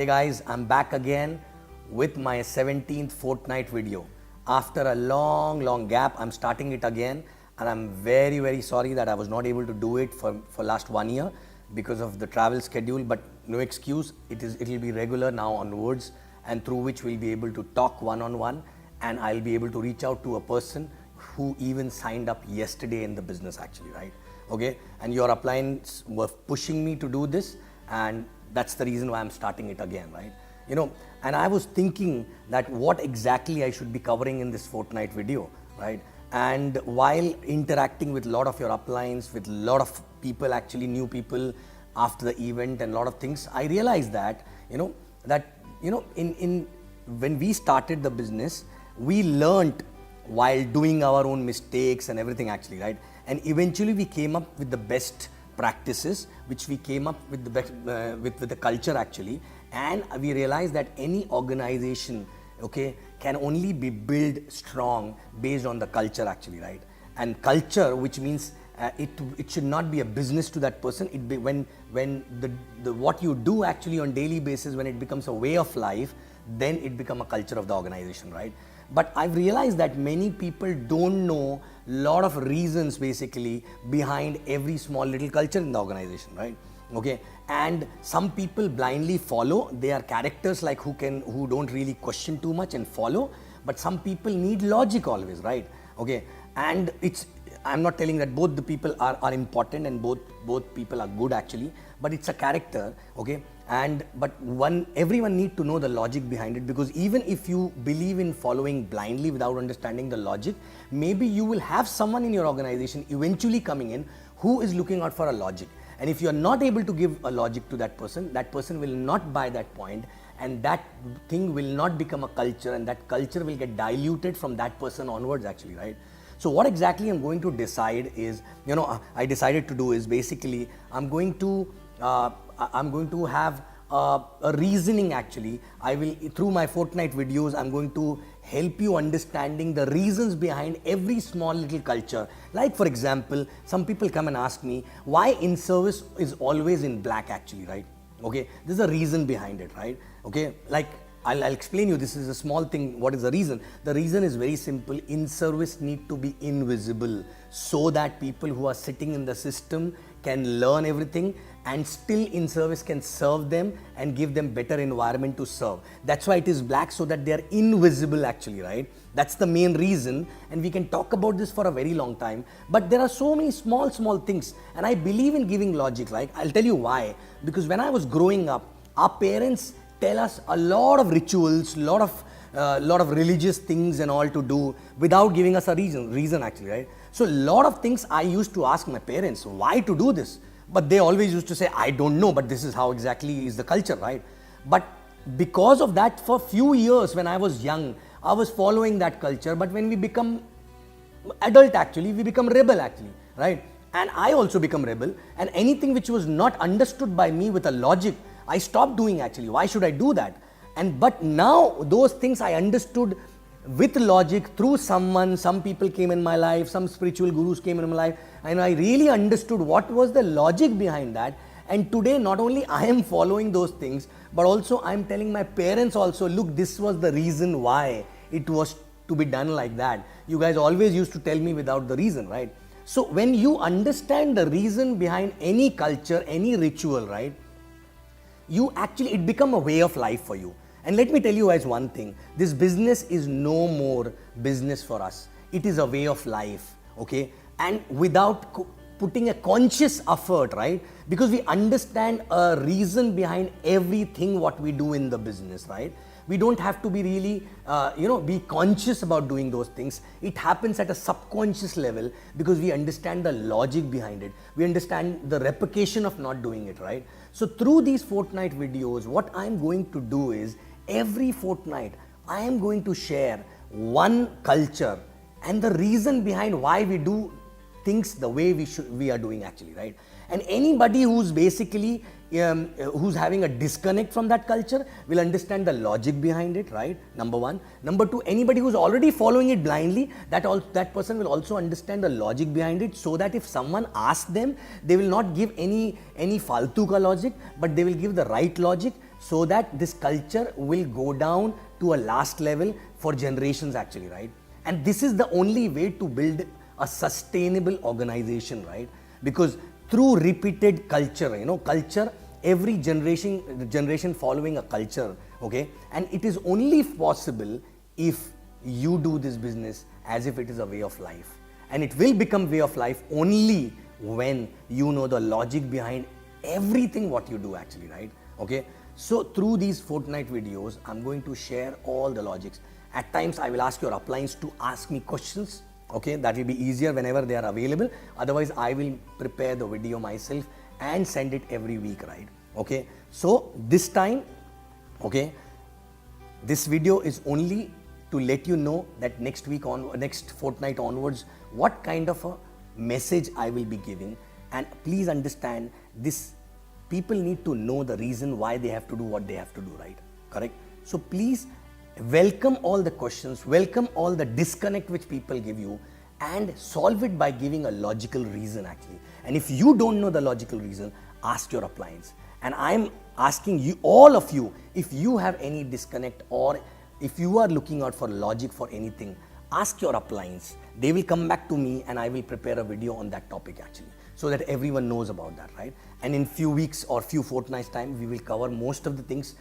Hey guys, I'm back again with my 17th Fortnight video. After a long gap, I'm starting it again, and I'm very sorry that I was not able to do it for last 1 year because of the travel schedule, but no excuse. It'll be regular now onwards, and through which we'll be able to talk one-on-one, and I'll be able to reach out to a person who even signed up yesterday in the business actually, right? Okay, and your uplines were pushing me to do this, and that's the reason why I'm starting it again, right? You know, and I was thinking that what exactly I should be covering in this Fortnight video, right? And while interacting with a lot of your uplines, with a lot of people, actually new people after the event and a lot of things, I realized that, in when we started the business, we learned while doing our own mistakes and everything actually, right? And eventually we came up with the best practices, which we came up with the best, with the culture actually, and we realized that any organization, okay, can only be built strong based on the culture actually, right? And culture, which means it should not be a business to that person. It be when the what you do actually on daily basis, when it becomes a way of life, then it become a culture of the organization, right? But I've realized that many people don't know a lot of reasons basically behind every small little culture in the organization, right? Okay, and some people blindly follow. They are characters like who don't really question too much and follow, but some people need logic always, right? Okay, and I'm not telling that both the people are important and both people are good actually, but it's a character, okay? But everyone need to know the logic behind it, because even if you believe in following blindly without understanding the logic, maybe you will have someone in your organization eventually coming in who is looking out for a logic. And if you are not able to give a logic to that person will not buy that point, and that thing will not become a culture, and that culture will get diluted from that person onwards actually, right? So what exactly I'm going to decide is, I decided to do is basically I'm going to have a reasoning actually. I will, through my Fortnight videos, I'm going to help you understanding the reasons behind every small little culture. Like for example, some people come and ask me why in service is always in black actually, right? Okay, there's a reason behind it, right? Okay, like I'll explain you. This is a small thing. What is the reason? The reason is very simple. In service need to be invisible so that people who are sitting in the system can learn everything, and still in service can serve them and give them better environment to serve. That's why it is black, so that they are invisible actually, right? That's the main reason, and we can talk about this for a very long time. But there are so many small things, and I believe in giving logic. Like, I'll tell you why. Because when I was growing up, our parents tell us a lot of rituals, lot of religious things and all to do without giving us a reason actually, right? So a lot of things I used to ask my parents, why to do this? But they always used to say, I don't know, but this is how exactly is the culture, right? But because of that, for few years when I was young, I was following that culture. But when we become adult actually, we become rebel actually, right? And I also become rebel, and anything which was not understood by me with a logic, I stopped doing actually. Why should I do that? But now those things I understood with logic through some people came in my life, some spiritual gurus came in my life, and I really understood what was the logic behind that. And today not only I am following those things, but also I am telling my parents also, look, this was the reason why it was to be done like that. You guys always used to tell me without the reason, right? So when you understand the reason behind any culture, any ritual, right, it become a way of life for you. And let me tell you guys one thing, this business is no more business for us. It is a way of life, okay? And without putting a conscious effort, right? Because we understand a reason behind everything what we do in the business, right? We don't have to be really, be conscious about doing those things. It happens at a subconscious level because we understand the logic behind it. We understand the repercussion of not doing it, right? So through these Fortnight videos, what I'm going to do is, every fortnight, I am going to share one culture and the reason behind why we do things the way we are doing actually, right? And anybody who's basically who's having a disconnect from that culture will understand the logic behind it, right? Number one. Number two, anybody who's already following it blindly, that person will also understand the logic behind it, so that if someone asks them, they will not give any faltu ka logic, but they will give the right logic, so that this culture will go down to a last level for generations actually, right? And this is the only way to build a sustainable organization, right? Because through repeated culture, culture, every generation following a culture, okay? And it is only possible if you do this business as if it is a way of life. And it will become way of life only when you know the logic behind everything what you do actually, right? Okay? So through these Fortnight videos, I'm going to share all the logics. At times I will ask your uplines to ask me questions, okay? That will be easier whenever they are available. Otherwise, I will prepare the video myself and send it every week, right? Okay? So this time, okay, this video is only to let you know that next fortnight onwards, what kind of a message I will be giving. And please understand, this people need to know the reason why they have to do what they have to do, right? Correct? So please welcome all the questions, welcome all the disconnect which people give you, and solve it by giving a logical reason actually. And if you don't know the logical reason, ask your appliance. And I'm asking you, all of you, if you have any disconnect or if you are looking out for logic for anything, ask your uplines. They will come back to me and I will prepare a video on that topic actually, so that everyone knows about that, right? And in few weeks or few fortnights time, we will cover most of the things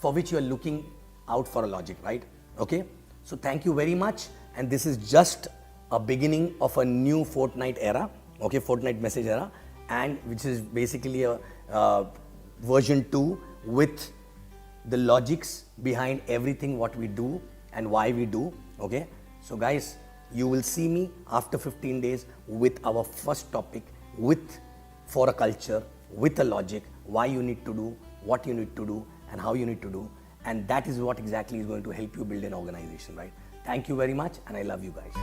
for which you are looking out for a logic, right? Okay? So thank you very much. And this is just a beginning of a new Fortnight era, okay? Fortnight message era, and which is basically a version 2 with the logics behind everything what we do and why we do, okay? So guys, you will see me after 15 days with our first topic, for a culture, with a logic, why you need to do, what you need to do, and how you need to do. And that is what exactly is going to help you build an organization, right? Thank you very much, and I love you guys.